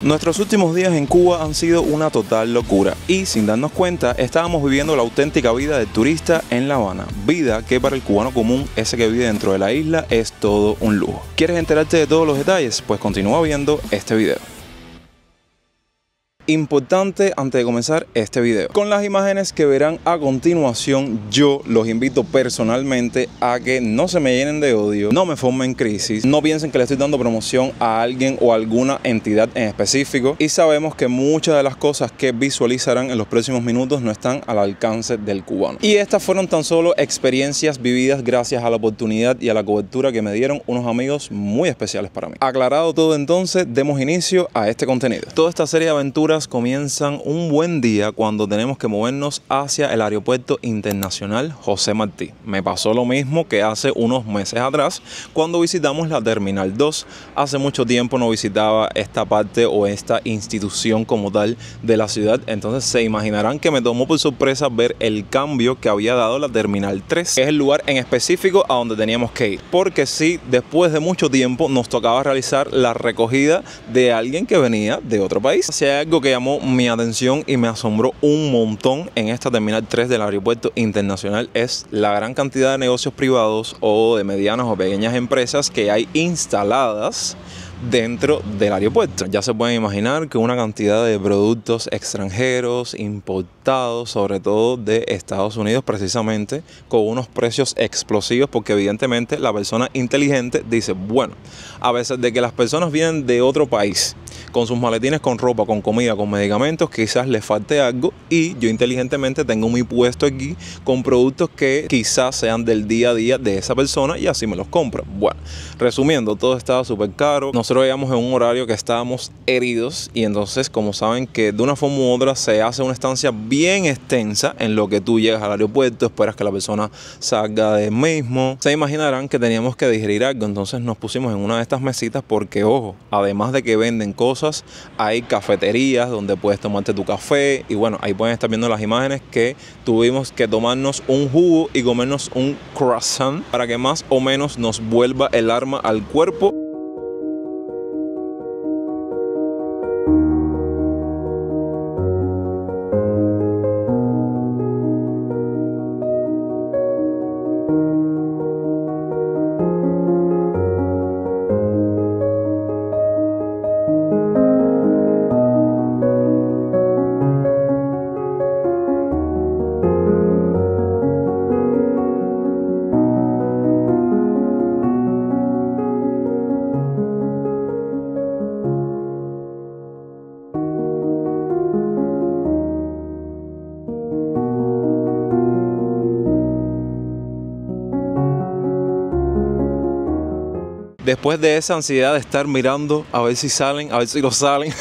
Nuestros últimos días en Cuba han sido una total locura y sin darnos cuenta estábamos viviendo la auténtica vida del turista en La Habana, vida que para el cubano común, ese que vive dentro de la isla, es todo un lujo. ¿Quieres enterarte de todos los detalles? Pues continúa viendo este video. Importante antes de comenzar este video. Con las imágenes que verán a continuación, yo los invito personalmente a que no se me llenen de odio, no me formen crisis, no piensen que le estoy dando promoción a alguien o alguna entidad en específico, y sabemos que muchas de las cosas que visualizarán en los próximos minutos no están al alcance del cubano. Y estas fueron tan solo experiencias vividas gracias a la oportunidad y a la cobertura que me dieron unos amigos muy especiales para mí. Aclarado todo entonces, demos inicio a este contenido. Toda esta serie de aventuras comienzan un buen día cuando tenemos que movernos hacia el aeropuerto internacional José Martí. Me pasó lo mismo que hace unos meses atrás cuando visitamos la Terminal 2. Hace mucho tiempo no visitaba esta parte o esta institución como tal de la ciudad, entonces se imaginarán que me tomó por sorpresa ver el cambio que había dado la Terminal 3, que es el lugar en específico a donde teníamos que ir, porque sí, después de mucho tiempo nos tocaba realizar la recogida de alguien que venía de otro país. Si hay algo que llamó mi atención y me asombró un montón en esta Terminal 3 del aeropuerto internacional es la gran cantidad de negocios privados o de medianas o pequeñas empresas que hay instaladas dentro del aeropuerto. Ya se pueden imaginar que una cantidad de productos extranjeros importados, sobre todo de Estados Unidos precisamente, con unos precios explosivos, porque evidentemente la persona inteligente dice, bueno, a veces de que las personas vienen de otro país con sus maletines, con ropa, con comida, con medicamentos, quizás les falte algo y yo inteligentemente tengo mi puesto aquí con productos que quizás sean del día a día de esa persona y así me los compro. Bueno, resumiendo, todo estaba súper caro. Nosotros llegamos en un horario que estábamos heridos y entonces, como saben que de una forma u otra se hace una estancia bien extensa en lo que tú llegas al aeropuerto, esperas que la persona salga del mismo, se imaginarán que teníamos que digerir algo, entonces nos pusimos en una de estas mesitas porque, ojo, además de que venden cosas, hay cafeterías donde puedes tomarte tu café y bueno, ahí pueden estar viendo las imágenes que tuvimos que tomarnos un jugo y comernos un croissant para que más o menos nos vuelva el arma al cuerpo. Después de esa ansiedad de estar mirando a ver si salen, a ver si lo salen,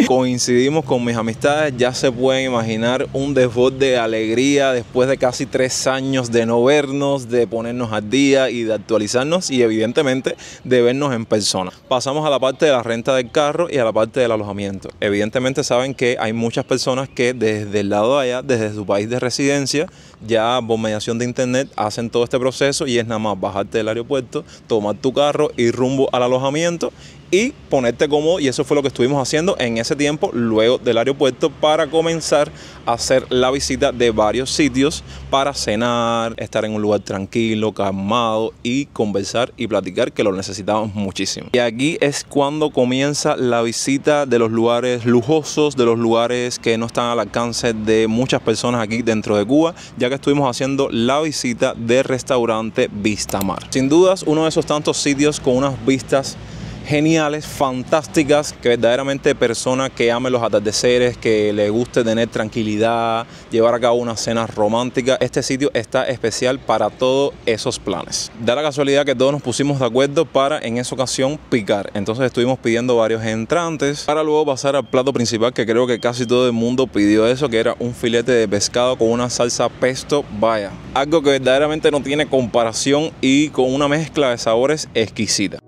coincidimos con mis amistades. Ya se pueden imaginar un desborde de alegría después de casi 3 años de no vernos, de ponernos al día y de actualizarnos y evidentemente de vernos en persona. Pasamos a la parte de la renta del carro y a la parte del alojamiento. Evidentemente saben que hay muchas personas que desde el lado de allá, desde su país de residencia, ya por mediación de internet hacen todo este proceso y es nada más bajarte del aeropuerto, tomar tu carro, ir rumbo al alojamiento y ponerte cómodo, y eso fue lo que estuvimos haciendo en ese tiempo luego del aeropuerto para comenzar a hacer la visita de varios sitios para cenar, estar en un lugar tranquilo, calmado y conversar y platicar, que lo necesitábamos muchísimo. Y aquí es cuando comienza la visita de los lugares lujosos, de los lugares que no están al alcance de muchas personas aquí dentro de Cuba, ya que estuvimos haciendo la visita del restaurante Vistamar. Sin dudas, uno de esos tantos sitios con unas vistas geniales, fantásticas, que verdaderamente persona que ame los atardeceres, que le guste tener tranquilidad, llevar a cabo una cena romántica, este sitio está especial para todos esos planes. Da la casualidad que todos nos pusimos de acuerdo para en esa ocasión picar, entonces estuvimos pidiendo varios entrantes para luego pasar al plato principal, que creo que casi todo el mundo pidió eso, que era un filete de pescado con una salsa pesto, vaya, algo que verdaderamente no tiene comparación y con una mezcla de sabores exquisita.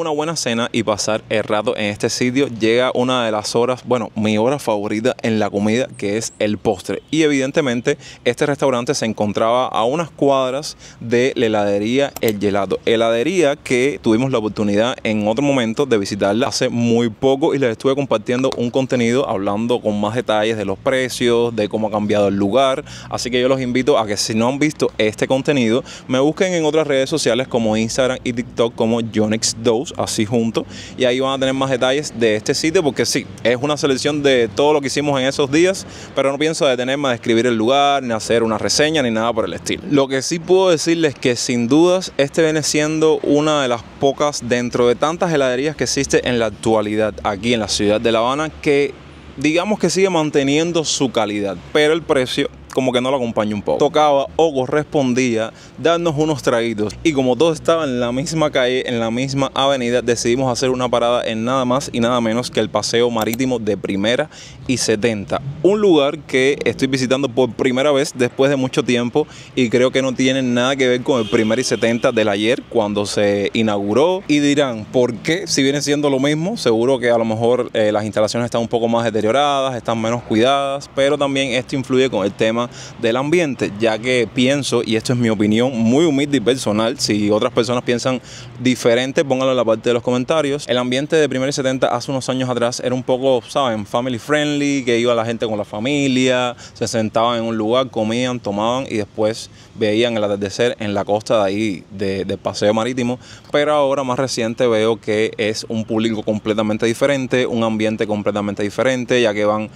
una buena cena y pasar el rato en este sitio, llega una de las horas, bueno, mi hora favorita en la comida, que es el postre. Y evidentemente este restaurante se encontraba a unas cuadras de la heladería El Gelato. Heladería que tuvimos la oportunidad en otro momento de visitarla hace muy poco y les estuve compartiendo un contenido hablando con más detalles de los precios, de cómo ha cambiado el lugar. Así que yo los invito a que si no han visto este contenido, me busquen en otras redes sociales como Instagram y TikTok como Jonix2, así juntos, y ahí van a tener más detalles de este sitio, porque sí, es una selección de todo lo que hicimos en esos días, pero no pienso detenerme a describir el lugar, ni hacer una reseña, ni nada por el estilo. Lo que sí puedo decirles que sin dudas este viene siendo una de las pocas dentro de tantas heladerías que existe en la actualidad aquí en la ciudad de La Habana, que digamos que sigue manteniendo su calidad, pero el precio como que no lo acompaña un poco. Tocaba o correspondía darnos unos traguitos, y como todo estaba en la misma calle, en la misma avenida, decidimos hacer una parada en nada más y nada menos que el paseo marítimo de Primera y 70, un lugar que estoy visitando por primera vez después de mucho tiempo, y creo que no tiene nada que ver con el Primera y 70 del ayer cuando se inauguró. Y dirán, ¿por qué? Si viene siendo lo mismo. Seguro que a lo mejor las instalaciones están un poco más deterioradas, están menos cuidadas, pero también esto influye con el tema del ambiente, ya que pienso, y esto es mi opinión muy humilde y personal, si otras personas piensan diferente, pónganlo en la parte de los comentarios. El ambiente de Primera y 70 hace unos años atrás era un poco, ¿saben?, family friendly, que iba la gente con la familia, se sentaban en un lugar, comían, tomaban y después veían el atardecer en la costa de ahí del paseo marítimo. Pero ahora, más reciente, veo que es un público completamente diferente, un ambiente completamente diferente, ya que van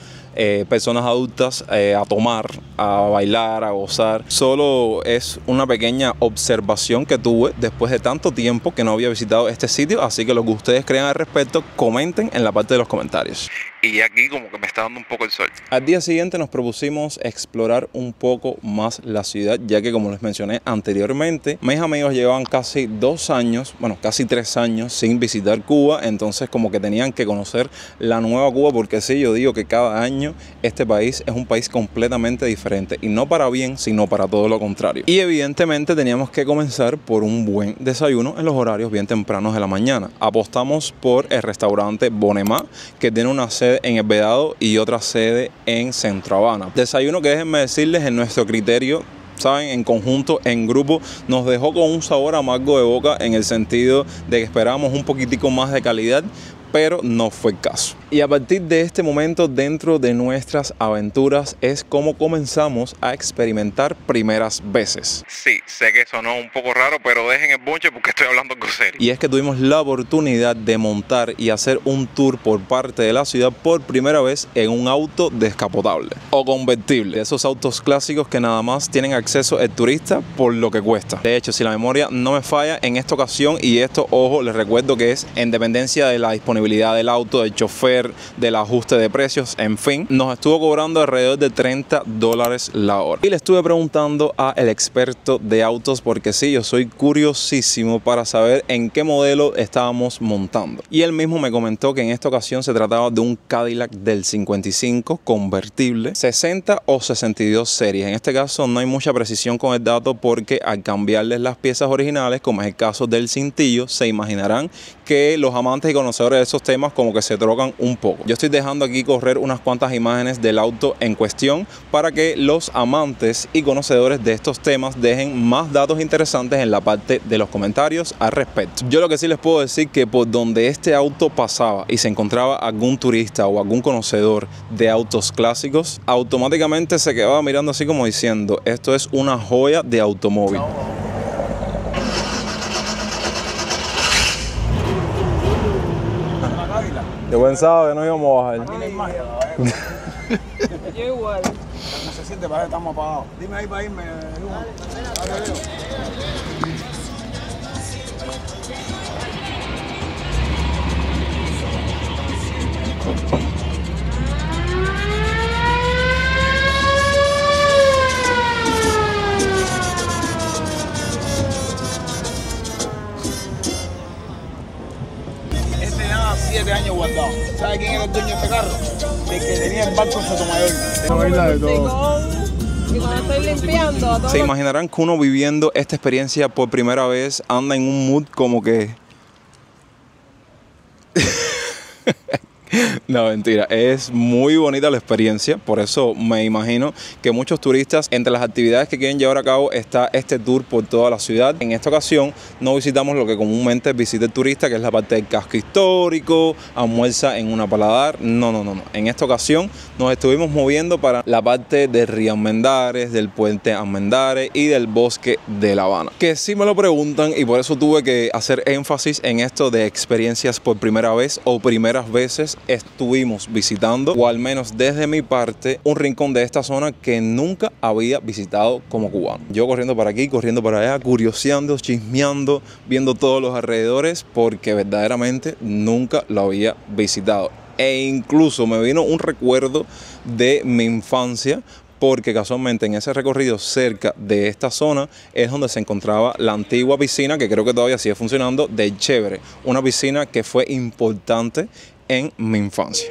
personas adultas a tomar, a bailar, a gozar. Solo es una pequeña observación que tuve después de tanto tiempo que no había visitado este sitio, así que lo que ustedes crean al respecto, comenten en la parte de los comentarios. Y aquí como que me está dando un poco el sol. Al día siguiente nos propusimos explorar un poco más la ciudad, ya que, como les mencioné anteriormente, mis amigos llevaban casi 2 años, bueno, casi 3 años sin visitar Cuba, entonces como que tenían que conocer la nueva Cuba, porque sí, yo digo que cada año este país es un país completamente diferente, y no para bien, sino para todo lo contrario. Y evidentemente teníamos que comenzar por un buen desayuno en los horarios bien tempranos de la mañana. Apostamos por el restaurante Bonemá, que tiene una sede en El Vedado y otra sede en Centro Habana. Desayuno que, déjenme decirles, en nuestro criterio, saben, en conjunto, en grupo, nos dejó con un sabor amargo de boca, en el sentido de que esperábamos un poquitico más de calidad, pero no fue el caso. Y a partir de este momento, dentro de nuestras aventuras, es como comenzamos a experimentar primeras veces. Sí, sé que sonó un poco raro, pero dejen el bonche porque estoy hablando algo serio. Y es que tuvimos la oportunidad de montar y hacer un tour por parte de la ciudad por primera vez en un auto descapotable o convertible. Esos autos clásicos que nada más tienen acceso el turista por lo que cuesta. De hecho, si la memoria no me falla, en esta ocasión, y esto, ojo, les recuerdo que es en dependencia de la disponibilidad del auto, del chofer, del ajuste de precios, en fin, nos estuvo cobrando alrededor de $30 la hora. Y le estuve preguntando a el experto de autos, porque sí, yo soy curiosísimo para saber en qué modelo estábamos montando. Y él mismo me comentó que en esta ocasión se trataba de un Cadillac del 55 convertible, 60 o 62 series. En este caso no hay mucha precisión con el dato, porque al cambiarles las piezas originales, como es el caso del cintillo, se imaginarán que los amantes y conocedores de esos temas como que se trocan un poco. Yo estoy dejando aquí correr unas cuantas imágenes del auto en cuestión para que los amantes y conocedores de estos temas dejen más datos interesantes en la parte de los comentarios al respecto. Yo lo que sí les puedo decir, que por donde este auto pasaba y se encontraba algún turista o algún conocedor de autos clásicos, automáticamente se quedaba mirando así como diciendo, esto es una joya de automóvil. Yo pensaba que no íbamos a bajar. Aquí no hay magia, yo igual. No se siente, parece que estamos apagados. Dime ahí para irme. Este lleva 7 años guardado. ¿Sabe quién era el dueño de este carro? El que tenía el barco en Sotomayor. Y cuando estoy limpiando... Se imaginarán que uno viviendo esta experiencia por primera vez anda en un mood como que No, mentira, es muy bonita la experiencia, por eso me imagino que muchos turistas, entre las actividades que quieren llevar a cabo está este tour por toda la ciudad. En esta ocasión no visitamos lo que comúnmente visita el turista, que es la parte del casco histórico, almuerza en una paladar. No. En esta ocasión nos estuvimos moviendo para la parte de Río Armendáriz, del puente Armendáriz y del bosque de La Habana. Que sí me lo preguntan y por eso tuve que hacer énfasis en esto de experiencias por primera vez o primeras veces. Estuvimos visitando, o al menos desde mi parte, un rincón de esta zona que nunca había visitado como cubano. Yo corriendo para aquí, corriendo para allá, curioseando, chismeando, viendo todos los alrededores, porque verdaderamente nunca lo había visitado. E incluso me vino un recuerdo de mi infancia, porque casualmente en ese recorrido cerca de esta zona es donde se encontraba la antigua piscina, que creo que todavía sigue funcionando, de Chévere, una piscina que fue importante en mi infancia.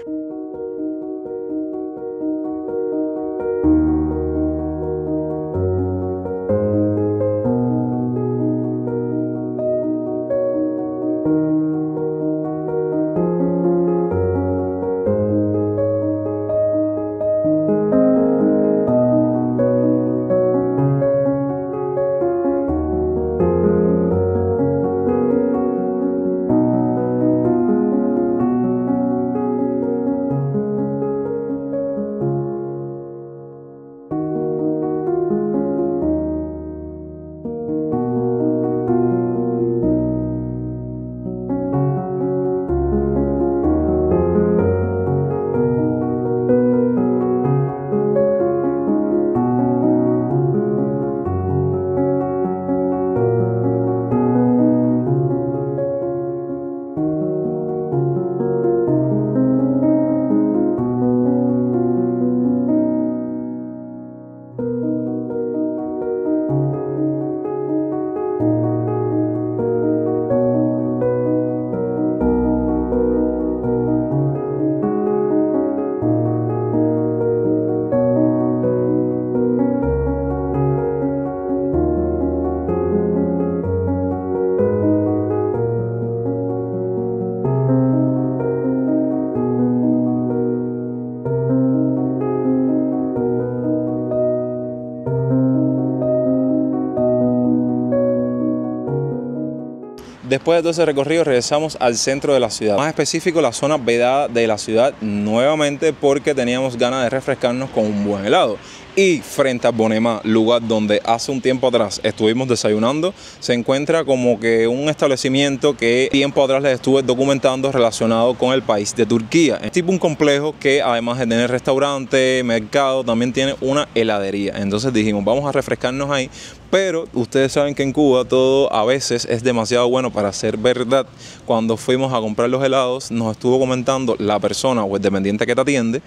Después de todo ese recorrido regresamos al centro de la ciudad, más específico la zona vedada de la ciudad nuevamente, porque teníamos ganas de refrescarnos con un buen helado. Y frente a Bonemá, lugar donde hace un tiempo atrás estuvimos desayunando, se encuentra como que un establecimiento que tiempo atrás les estuve documentando relacionado con el país de Turquía. Es tipo un complejo que además de tener restaurante, mercado, también tiene una heladería. Entonces dijimos, vamos a refrescarnos ahí. Pero ustedes saben que en Cuba todo a veces es demasiado bueno para ser verdad. Cuando fuimos a comprar los helados, nos estuvo comentando la persona o el dependiente que te atiende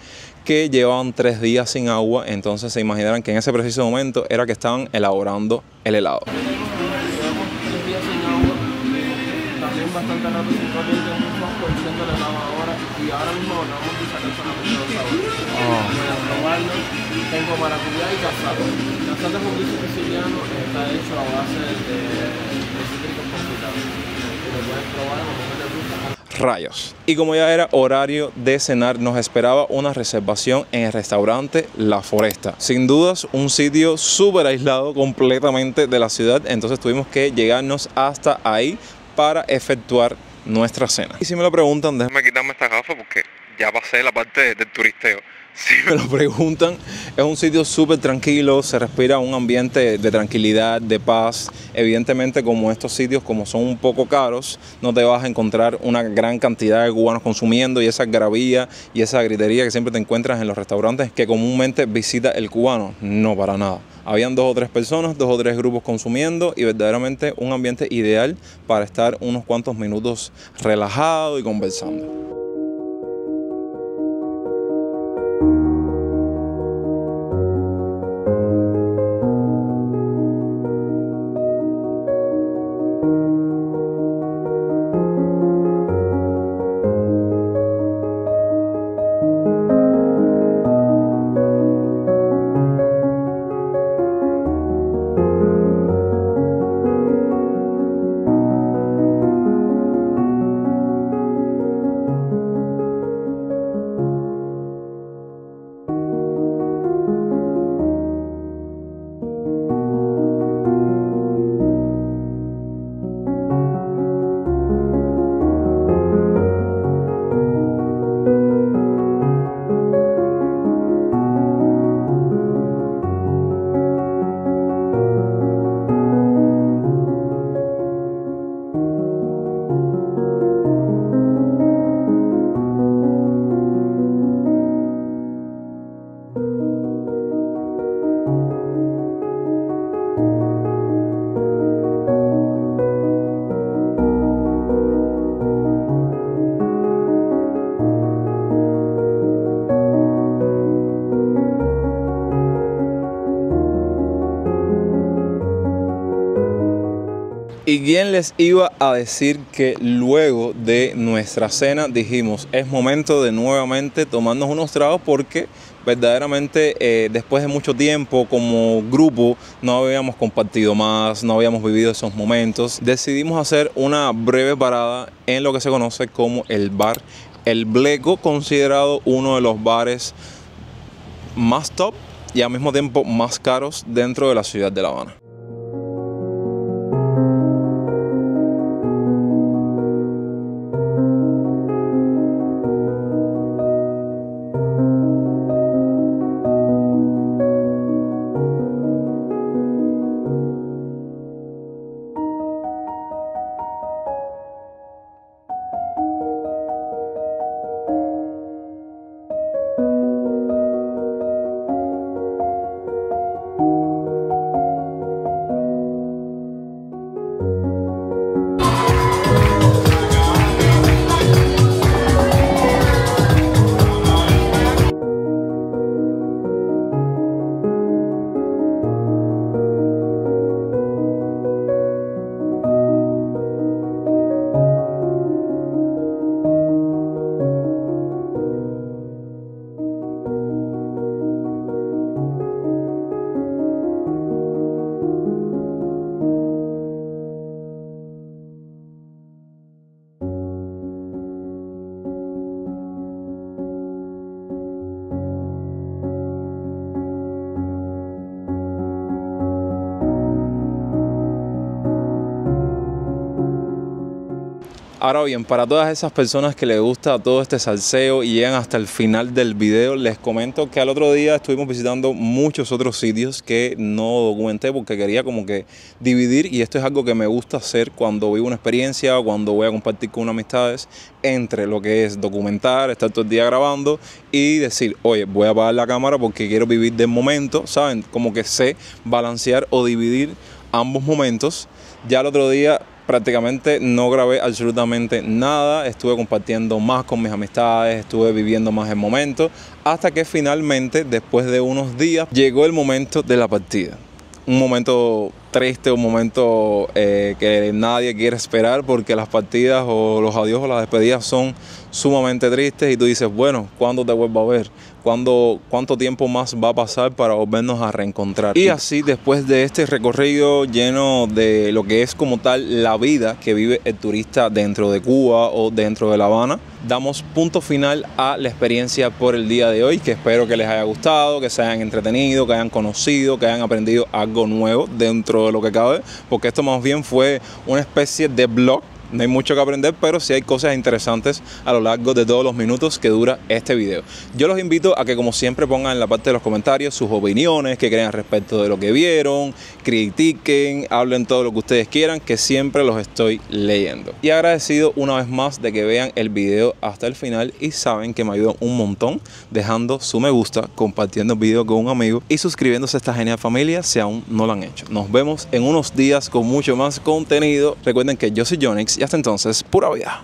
que llevaban 3 días sin agua. Entonces se imaginarán que en ese preciso momento era que estaban elaborando el helado. Llevamos 3 días sin agua, también bastante rato sin corriente, estamos produciendo el helado ahora y ahora mismo vamos a sacar solamente 2 sabores. Voy a probarlo, tengo maracuyá y casato. Casato es un dulce siciliano que está hecho a base de cítricos confitados. Lo puedes probar como te gusta. Rayos. Y como ya era horario de cenar, nos esperaba una reservación en el restaurante La Foresta. Sin dudas, un sitio súper aislado completamente de la ciudad, entonces tuvimos que llegarnos hasta ahí para efectuar nuestra cena. Y si me lo preguntan, déjame quitarme esta gafa porque ya pasé la parte del turisteo. Si me lo preguntan, es un sitio súper tranquilo, se respira un ambiente de tranquilidad, de paz. Evidentemente, como estos sitios, como son un poco caros, no te vas a encontrar una gran cantidad de cubanos consumiendo y esa algarabía y esa gritería que siempre te encuentras en los restaurantes que comúnmente visita el cubano. No, para nada. Habían 2 o 3 personas, 2 o 3 grupos consumiendo y verdaderamente un ambiente ideal para estar unos cuantos minutos relajado y conversando. ¿Y quién les iba a decir que luego de nuestra cena dijimos es momento de nuevamente tomarnos unos tragos? Porque verdaderamente después de mucho tiempo como grupo no habíamos compartido más, no habíamos vivido esos momentos. Decidimos hacer una breve parada en lo que se conoce como el bar El Bleco, considerado uno de los bares más top y al mismo tiempo más caros dentro de la ciudad de La Habana. Ahora bien, para todas esas personas que les gusta todo este salseo y llegan hasta el final del video, les comento que al otro día estuvimos visitando muchos otros sitios que no documenté porque quería como que dividir, y esto es algo que me gusta hacer cuando vivo una experiencia o cuando voy a compartir con unas amistades, entre lo que es documentar, estar todo el día grabando y decir, oye, voy a apagar la cámara porque quiero vivir del momento, ¿saben? Como que sé balancear o dividir ambos momentos. Ya el otro día prácticamente no grabé absolutamente nada, estuve compartiendo más con mis amistades, estuve viviendo más el momento, hasta que finalmente, después de unos días, llegó el momento de la partida. Un momento triste, un momento que nadie quiere esperar, porque las partidas o los adiós o las despedidas son sumamente tristes y tú dices, bueno, ¿cuándo te vuelvo a ver? ¿Cuánto tiempo más va a pasar para volvernos a reencontrar? Y así, después de este recorrido lleno de lo que es como tal la vida que vive el turista dentro de Cuba o dentro de La Habana, damos punto final a la experiencia por el día de hoy, que espero que les haya gustado, que se hayan entretenido, que hayan conocido, que hayan aprendido algo nuevo dentro de lo que cabe, porque esto más bien fue una especie de blog. No hay mucho que aprender, pero sí hay cosas interesantes a lo largo de todos los minutos que dura este video. Yo los invito a que, como siempre, pongan en la parte de los comentarios sus opiniones, que crean respecto de lo que vieron, critiquen, hablen todo lo que ustedes quieran, que siempre los estoy leyendo. Y agradecido una vez más de que vean el video hasta el final, y saben que me ayudan un montón dejando su me gusta, compartiendo el video con un amigo y suscribiéndose a esta genial familia si aún no lo han hecho. Nos vemos en unos días con mucho más contenido. Recuerden que yo soy Jonix. Y hasta entonces, pura vida.